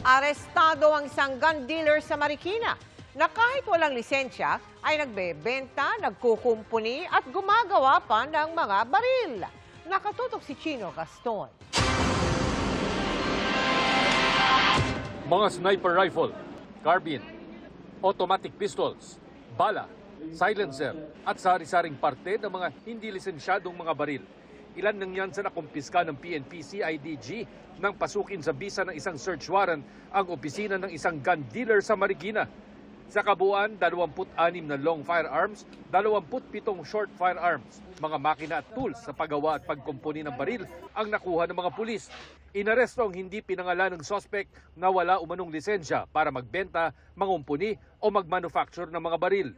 Arestado ang isang gun dealer sa Marikina na kahit walang lisensya ay nagbebenta, nagkukumpuni at gumagawa pa ng mga baril. Nakatutok si Chino Gaston. Mga sniper rifle, carbine, automatic pistols, bala, silencer at sari-saring parte ng mga hindi lisensyadong mga baril. Ilan nang yan sa nakumpiska ng PNP CIDG nang pasukin sa bisa ng isang search warrant ang opisina ng isang gun dealer sa Marikina. Sa kabuuan, 26 na long firearms, 27 short firearms, mga makina at tools sa paggawa at pagkumpuni ng baril ang nakuha ng mga pulis. Inaresto ang hindi pinangalan ng suspect na wala umanong lisensya para magbenta, mangumpuni o magmanufacture ng mga baril.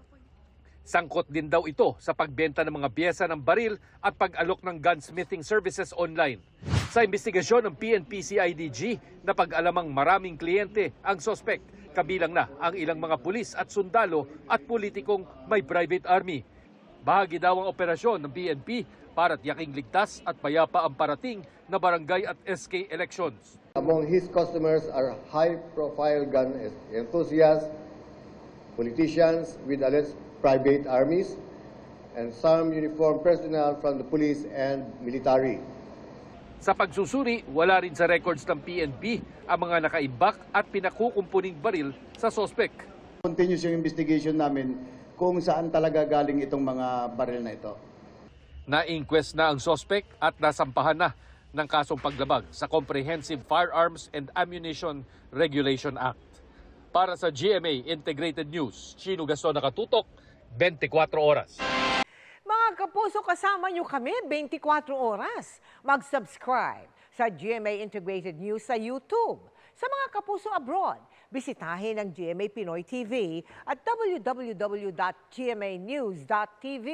Sangkot din daw ito sa pagbenta ng mga piyesa ng baril at pag-alok ng gunsmithing services online. Sa investigasyon ng PNP CIDG, napag-alamang maraming kliyente ang suspect, kabilang na ang ilang mga pulis at sundalo at politikong may private army. Bahagi daw ang operasyon ng PNP para tiyaking ligtas at payapa ang parating na barangay at SK elections. Among his customers are high-profile gun enthusiasts, politicians with alleged private armies, and some uniformed personnel from the police and military. Sa pagsusuri, wala rin sa records ng PNP ang mga nakaibak at pinakukumpuning baril sa sospek. Continuous yung investigation namin kung saan talaga galing itong mga baril na ito. Na-inquest na ang sospek at nasampahan na ng kasong paglabag sa Comprehensive Firearms and Ammunition Regulation Act. Para sa GMA Integrated News, Chino Gaston, nakatutok, 24 oras. Mga kapuso, kasama nyo kami 24 oras. Mag-subscribe sa GMA Integrated News sa YouTube. Sa mga kapuso abroad, bisitahin ang GMA Pinoy TV at www.gmanews.tv.